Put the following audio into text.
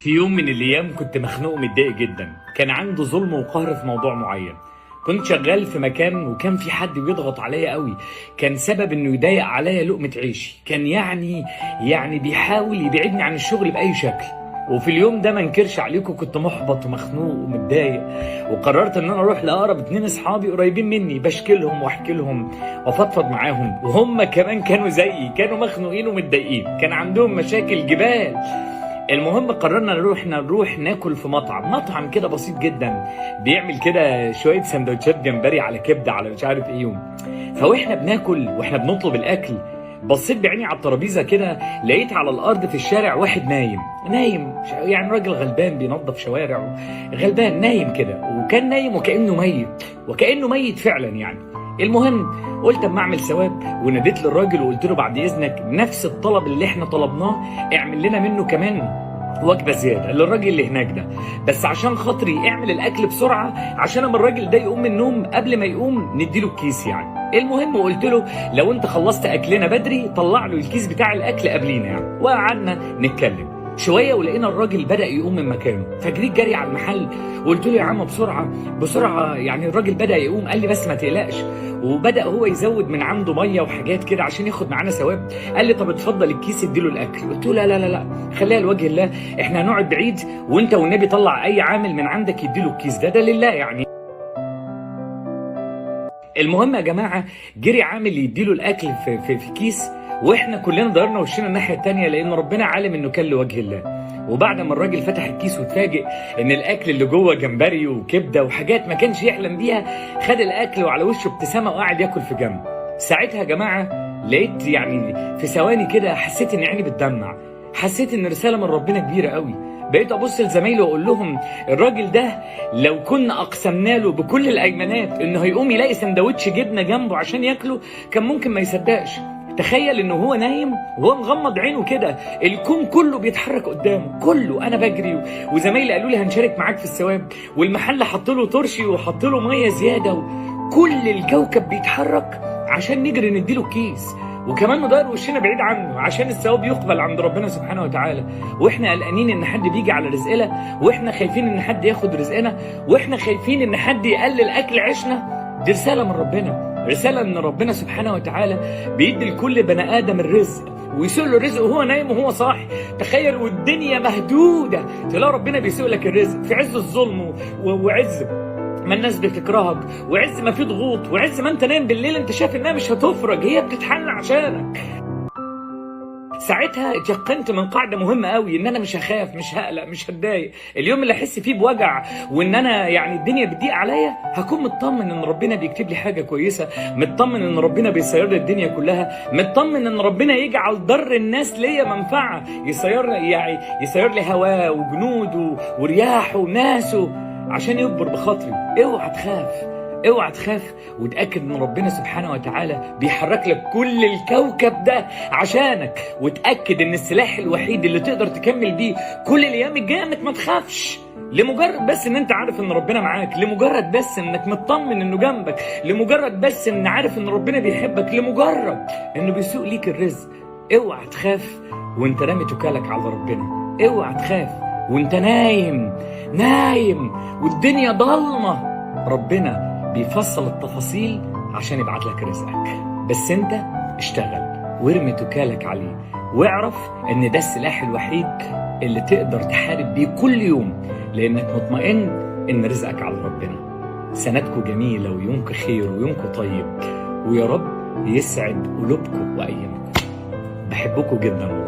في يوم من الايام كنت مخنوق ومتضايق جدا. كان عندي ظلم وقهر في موضوع معين. كنت شغال في مكان وكان في حد بيضغط عليا قوي. كان سبب انه يضايق عليا لقمة عيشي. كان يعني بيحاول يبعدني عن الشغل باي شكل. وفي اليوم ده ما انكرش عليكم كنت محبط ومخنوق ومتضايق، وقررت ان انا اروح لاقرب 2 اصحابي قريبين مني بشكي لهم واحكي لهم وافضفض معاهم، وهم كمان كانوا زيي، كانوا مخنوقين ومتضايقين، كان عندهم مشاكل جبال. المهم قررنا نروح ناكل في مطعم كده بسيط جدا، بيعمل كده شويه سندوتشات جمبري على كبده على مش عارف ايه. فاحنا بناكل واحنا بنطلب الاكل، بصيت بعيني على الترابيزه كده، لقيت على الارض في الشارع واحد نايم يعني راجل غلبان بينظف شوارع، غلبان نايم كده، وكان نايم وكانه ميت فعلا يعني. المهم قلت اما اعمل ثواب، وناديت للراجل وقلت له بعد اذنك نفس الطلب اللي احنا طلبناه اعمل لنا منه كمان وجبه زياده للراجل اللي هناك ده، بس عشان خاطري اعمل الاكل بسرعه عشان اما الراجل ده يقوم من النوم قبل ما يقوم نديله الكيس يعني. المهم قلت له لو انت خلصت اكلنا بدري طلع له الكيس بتاع الاكل قبلينا يعني. وقعدنا نتكلم شويه ولقينا الراجل بدا يقوم من مكانه، فجريت جري على المحل وقلت له يا عم بسرعه يعني الراجل بدا يقوم. قال لي بس ما تقلقش، وبدا هو يزود من عنده ميه وحاجات كده عشان ياخد معانا ثواب. قال لي طب اتفضل الكيس اديله الاكل. قلت له لا خليها لوجه الله، احنا هنقعد بعيد وانت والنبي طلع اي عامل من عندك يديله الكيس ده لله يعني. المهم يا جماعه جري عامل يديله الاكل في كيس، واحنا كلنا دارنا وشنا الناحيه الثانيه لان ربنا عالم انه كان لوجه الله. وبعد ما الراجل فتح الكيس واتفاجئ ان الاكل اللي جوه جمبري وكبده وحاجات ما كانش يحلم بيها، خد الاكل وعلى وشه ابتسامه وقعد ياكل في جنب. ساعتها يا جماعه لقيت يعني في ثواني كده حسيت ان عيني بتدمع، حسيت ان رساله من ربنا كبيره قوي. بقيت ابص لزمايلي واقول لهم الراجل ده لو كنا اقسمنا له بكل الايمانات انه هيقوم يلاقي سندوتش جبنه جنبه عشان ياكله كان ممكن ما يصدقش. تخيل انه هو نايم وهو مغمض عينه كده، الكون كله بيتحرك قدامه كله. انا بجري وزمايلي قالوا لي هنشارك معاك في الثواب، والمحل حط له ترشي وحط له ميه زياده، وكل الكوكب بيتحرك عشان نجري نديله الكيس، وكمان ندار وشنا بعيد عنه عشان الثواب يقبل عند ربنا سبحانه وتعالى. واحنا قلقانين ان حد بيجي على رزقنا، واحنا خايفين ان حد ياخد رزقنا، واحنا خايفين ان حد يقلل اكل عيشنا. دي رساله من ربنا، رساله ان ربنا سبحانه وتعالى بيدي لكل بني ادم الرزق ويسوق له الرزق وهو نايم وهو صاحي. تخيل والدنيا مهدوده تلاقي ربنا بيسوق لك الرزق في عز الظلم وعز ما الناس بتكرهك، وعز ما في ضغوط، وعز ما انت نايم بالليل انت شايف انها مش هتفرج، هي بتتحل عشانك. ساعتها اتيقنت من قاعده مهمه قوي ان انا مش هخاف، مش هقلق، مش هتضايق. اليوم اللي احس فيه بوجع وان انا يعني الدنيا بتضيق عليا هكون مطمن ان ربنا بيكتب لي حاجه كويسه، مطمن ان ربنا بيسير لي الدنيا كلها، مطمن ان ربنا يجعل ضر الناس ليا منفعه، يسير لي هواه وجنوده ورياحه وناسه عشان يكبر بخاطري. اوعى تخاف وتأكد ان ربنا سبحانه وتعالى بيحرك لك كل الكوكب ده عشانك، وتأكد ان السلاح الوحيد اللي تقدر تكمل بيه كل الايام الجايه انك ما تخافش، لمجرد بس ان انت عارف ان ربنا معاك، لمجرد بس انك مطمن انه جنبك، لمجرد بس ان عارف ان ربنا بيحبك، لمجرد انه بيسوق ليك الرزق. اوعى تخاف وانت رامي توكلك على ربنا، اوعى تخاف وانت نايم والدنيا ضلمه. ربنا بيفصل التفاصيل عشان يبعت لك رزقك، بس انت اشتغل وارمي توكالك عليه، واعرف ان ده السلاح الوحيد اللي تقدر تحارب بيه كل يوم، لانك مطمئن ان رزقك على ربنا. سنتكم جميلة ويومكم خير ويومكم طيب، ويا رب يسعد قلوبكم وايامكم. بحبكم جدا.